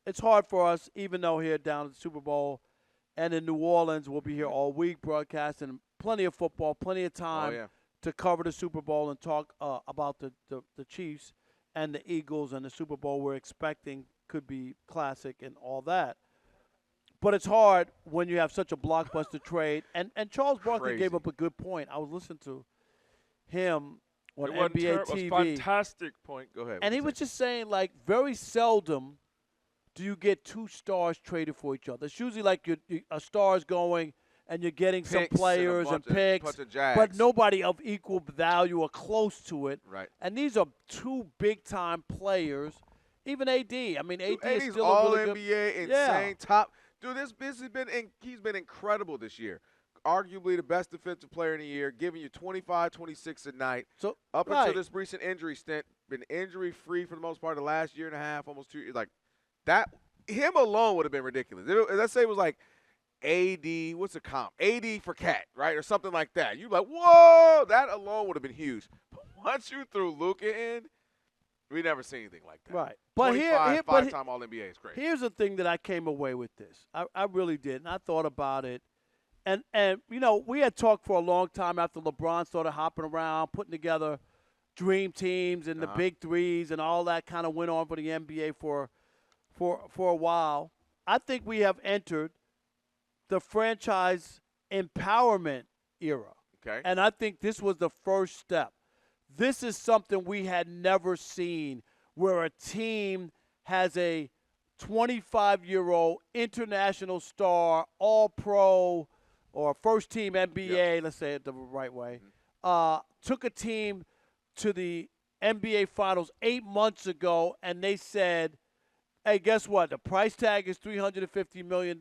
it's hard for us, even though here down at the Super Bowl and in New Orleans, we'll be here all week broadcasting plenty of football, plenty of Oh, time yeah. to cover the Super Bowl and talk about the Chiefs and the Eagles and the Super Bowl we're expecting could be classic and all that. But it's hard when you have such a blockbuster trade. And Charles Barkley Crazy. gave up a good point. I was listening to him on It wasn't NBA terrible. It TV. was a fantastic point. Go ahead. And he was just saying, like, very seldom do you get two stars traded for each other. It's usually like a star's going and you're getting some Picks and a players and bunch of- picks, bunch of Jags. but nobody of equal value or close to it. Right. And these are two big-time players. Even AD. I mean, AD is AD's still all a really good. NBA, insane, Yeah. top. Dude, this has been he's been incredible this year. Arguably the best defensive player in the year, giving you 25, 26 a night. So Up right. until this recent injury stint, been injury-free for the most part the last year and a half, almost 2 years. Like, that, him alone would have been ridiculous. Let's say it was like AD, what's the comp? AD for Cat, right, or something like that. You'd be like, whoa, that alone would have been huge. But once you threw Luka in, we never seen anything like that. Right. But 25, five-time All-NBA is great. Here's the thing that I came away with this. I really did, and I thought about it. And you know, we had talked for a long time after LeBron started hopping around, putting together dream teams and the big threes and all that kind of went on for the NBA for a while. I think we have entered the franchise empowerment era. Okay. And I think this was the first step. This is something we had never seen where a team has a 25-year-old international star, all-pro, or first-team NBA, let's say it the right way, took a team to the NBA Finals 8 months ago, and they said, hey, guess what? The price tag is $350 million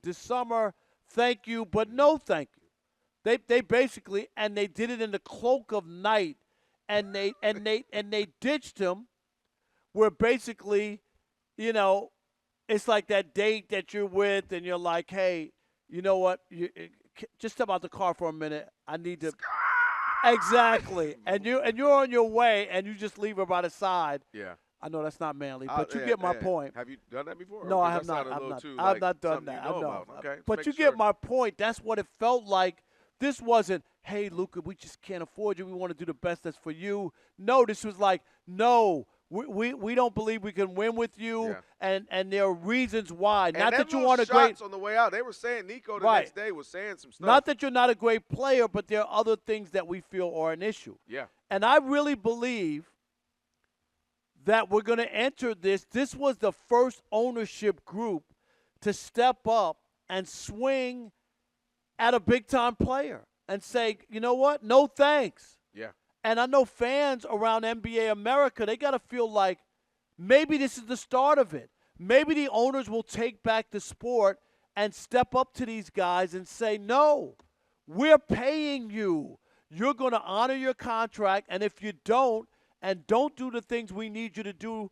this summer. Thank you, but no thank you. They basically, and they did it in the cloak of night, and they ditched him where basically, you know, it's like that date that you're with and you're like, hey, you know what? Just step out the car for a minute. I need to. Exactly. And you're on your way and you just leave her by the side. Yeah. I know that's not manly, but you get my point. Have you done that before? No, I have That not. sounded a I've little not. too, I've like, not done something that. you know I know. about. Okay, But make you sure. get my point. That's what it felt like. This wasn't, hey, Luka, we just can't afford you. We want to do the best that's for you. No, this was like, no, we don't believe we can win with you, and there are reasons why. And not them that you little want a great. shots on the way out. They were saying Nico the Right. next day was saying some stuff. Not that you're not a great player, but there are other things that we feel are an issue. Yeah. And I really believe that we're going to enter this. This was the first ownership group to step up and swing at a big-time player and say, you know what, no thanks. Yeah. And I know fans around NBA America, they got to feel like maybe this is the start of it. Maybe the owners will take back the sport and step up to these guys and say, no, we're paying you. You're going to honor your contract, and if you don't, and don't do the things we need you to do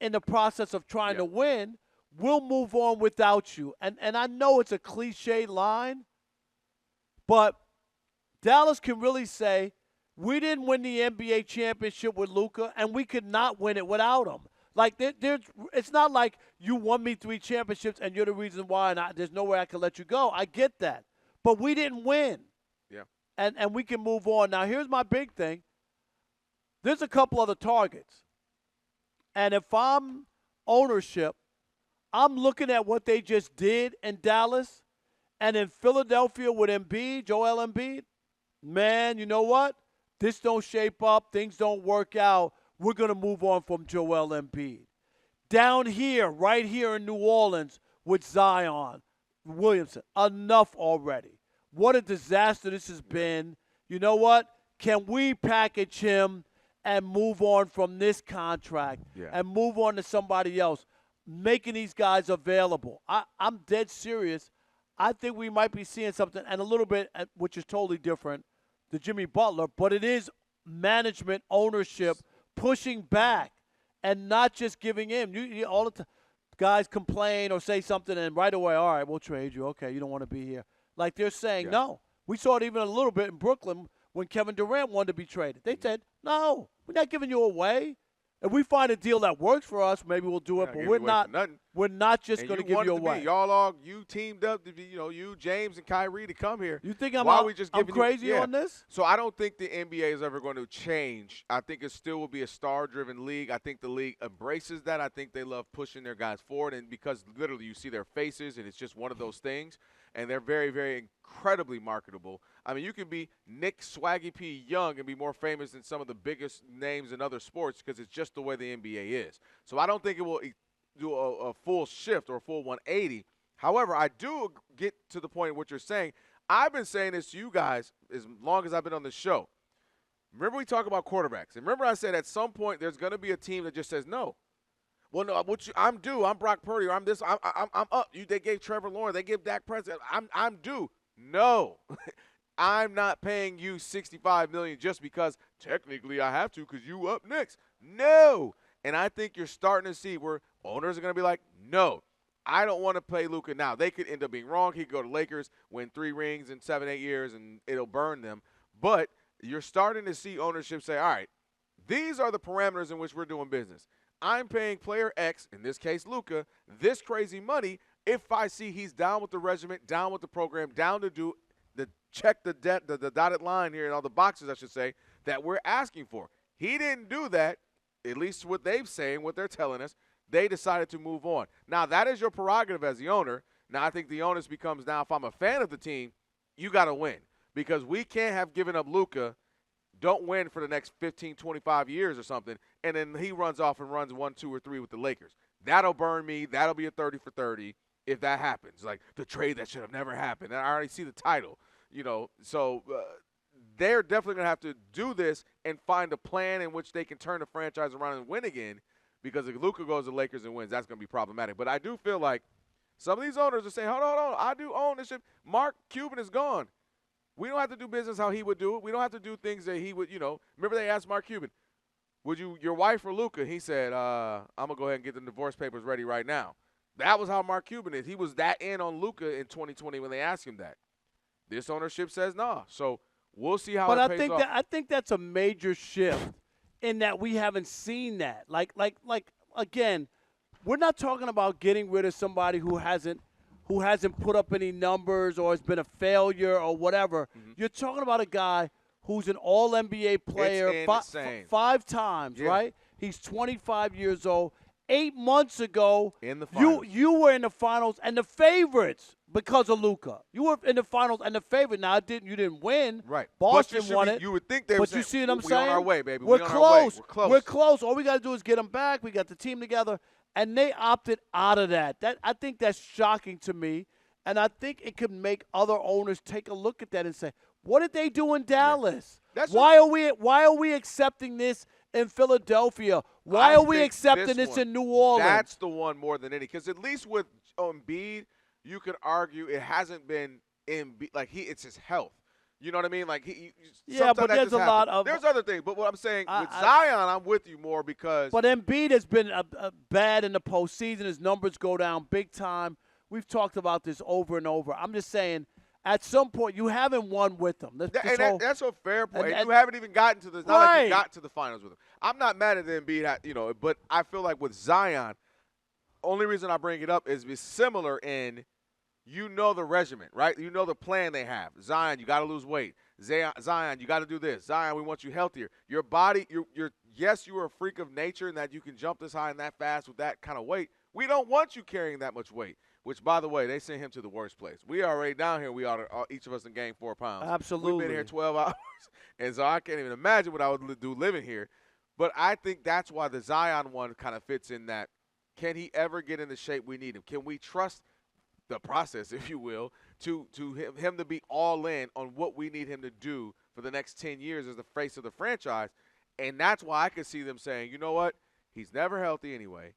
in the process of trying to win, we'll move on without you. And I know it's a cliche line, but Dallas can really say, we didn't win the NBA championship with Luka, and we could not win it without him. Like, it's not like you won me 3 championships and you're the reason why, and there's no way I can let you go. I get that. But we didn't win. Yeah. And we can move on. Now, here's my big thing. There's a couple other targets. And if I'm ownership, I'm looking at what they just did in Dallas and in Philadelphia with Embiid, Joel Embiid. Man, you know what? This don't shape up. Things don't work out. We're going to move on from Joel Embiid. Down here, right here in New Orleans with Zion, Williamson, enough already. What a disaster this has been. You know what? Can we package him and move on from this contract and move on to somebody else, making these guys available? I'm dead serious. I think we might be seeing something, and a little bit, which is totally different, to Jimmy Butler, but it is management, ownership, pushing back and not just giving in. You all the guys complain or say something, and right away, all right, we'll trade you. Okay, you don't want to be here. Like they're saying, no. We saw it even a little bit in Brooklyn when Kevin Durant wanted to be traded. They said, no, we're not giving you away. If we find a deal that works for us, maybe we'll do it, but We're not just And going you to give you wanted to away. be. Y'all you teamed up to be, you, James and Kyrie to come here. You think Why are we just I'm giving crazy you, yeah. on this? So I don't think the NBA is ever going to change. I think it still will be a star-driven league. I think the league embraces that. I think they love pushing their guys forward, and because literally you see their faces, and it's just one of those things, and they're very, very incredibly marketable. I mean, you can be Nick Swaggy P. Young and be more famous than some of the biggest names in other sports because it's just the way the NBA is. So I don't think it will do a full shift or a full 180. However, I do get to the point of what you're saying. I've been saying this to you guys as long as I've been on the show. Remember we talk about quarterbacks. And remember I said at some point there's going to be a team that just says no. Well, no, I'm due. I'm Brock Purdy, or I'm this. I'm up. They gave Trevor Lawrence. They give Dak Prescott. I'm due. No, I'm not paying you $65 million just because technically I have to because you up next. No, and I think you're starting to see where owners are going to be like, no, I don't want to pay Luka now. They could end up being wrong. He could go to Lakers, win 3 rings in 7-8 years, and it'll burn them. But you're starting to see ownership say, all right, these are the parameters in which we're doing business. I'm paying player X, in this case Luka, this crazy money if I see he's down with the regiment, down with the program, down to do the check the dotted line here and all the boxes, I should say, that we're asking for. He didn't do that, at least what they've saying, what they're telling us. They decided to move on. Now, that is your prerogative as the owner. Now, I think the onus becomes now, if I'm a fan of the team, you got to win because we can't have given up Luka, don't win for the next 15, 25 years or something, and then he runs off and runs 1, 2, or 3 with the Lakers. That'll burn me. That'll be a 30 for 30 if that happens. Like the trade that should have never happened. And I already see the title, So they're definitely going to have to do this and find a plan in which they can turn the franchise around and win again because if Luka goes to the Lakers and wins, that's going to be problematic. But I do feel like some of these owners are saying, hold on, I do own this ship. Mark Cuban is gone. We don't have to do business how he would do it. We don't have to do things that he would, Remember they asked Mark Cuban, would you, your wife or Luka? He said, I'm going to go ahead and get the divorce papers ready right now. That was how Mark Cuban is. He was that in on Luka in 2020 when they asked him that. This ownership says nah. So we'll see how it pays off. I think that's a major shift in that we haven't seen that. Like again, we're not talking about getting rid of somebody who hasn't put up any numbers or has been a failure or whatever. Mm-hmm. You're talking about a guy who's an all-NBA player 5 times, right? He's 25 years old. 8 months ago, in the finals. you were in the finals and the favorites because of Luka. You were in the finals and the favorite. Now, you didn't win. Right. Boston won it. You would think they were saying, you see what I'm saying? We're on our way, baby. We're close. We're close. All we got to do is get them back. We got the team together. And they opted out of that. I think that's shocking to me. And I think it could make other owners take a look at that and say, what did they do in Dallas? Yeah. Why are we accepting this in Philadelphia? Why are we accepting this in New Orleans? That's the one more than any. Because at least with Embiid, you could argue it hasn't been Embiid. Like, it's his health. You know what I mean? Like, but there's a lot of – there's other things. But what I'm saying, with Zion, I'm with you more because – But Embiid has been bad in the postseason. His numbers go down big time. We've talked about this over and over. I'm just saying – at some point, you haven't won with them. That's a fair point. And you haven't even gotten to the not like you got to the finals with them. I'm not mad at Embiid, but I feel like with Zion, only reason I bring it up is it's similar in the regimen, right? You know the plan they have. Zion, you got to lose weight. Zion, you got to do this. Zion, we want you healthier. Your body, yes, you are a freak of nature in that you can jump this high and that fast with that kind of weight. We don't want you carrying that much weight. Which, by the way, they sent him to the worst place. We are already down here. We are each of us in gained 4 pounds. Absolutely. We've been here 12 hours, and so I can't even imagine what I would do living here. But I think that's why the Zion one kind of fits in that. Can he ever get in the shape we need him? Can we trust the process, if you will, to him to be all in on what we need him to do for the next 10 years as the face of the franchise? And that's why I could see them saying, you know what? He's never healthy anyway.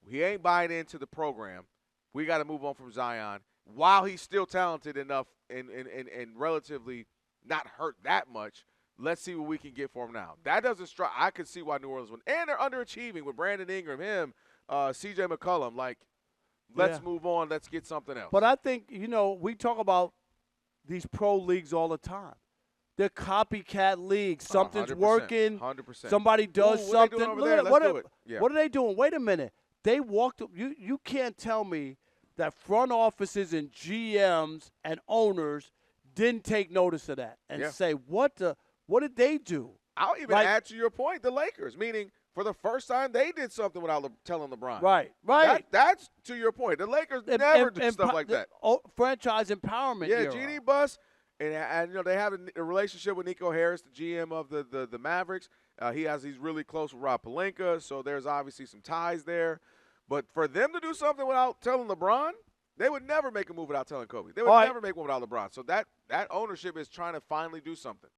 He ain't buying into the program. We got to move on from Zion while he's still talented enough and relatively not hurt that much. Let's see what we can get for him now. That doesn't strike. I could see why New Orleans won. And they're underachieving with Brandon Ingram, him, C.J. McCollum. Like, let's move on. Let's get something else. But I think, we talk about these pro leagues all the time. They're copycat leagues. Something's 100%, working. 100%. Somebody does something. What are they doing over there? Let's do it. Yeah. What are they doing? Wait a minute. they walked. You can't tell me that front offices and GMs and owners didn't take notice of that and say, what did they do? I'll even add to your point, the Lakers, meaning for the first time they did something without telling LeBron. Right. That's to your point. The Lakers never do stuff like that. Franchise empowerment. Yeah, Genie Bus, and they have a relationship with Nico Harris, the GM of the Mavericks. He's really close with Rob Pelinka, so there's obviously some ties there. But for them to do something without telling LeBron, they would never make a move without telling Kobe. They would never make one without LeBron. So that ownership is trying to finally do something.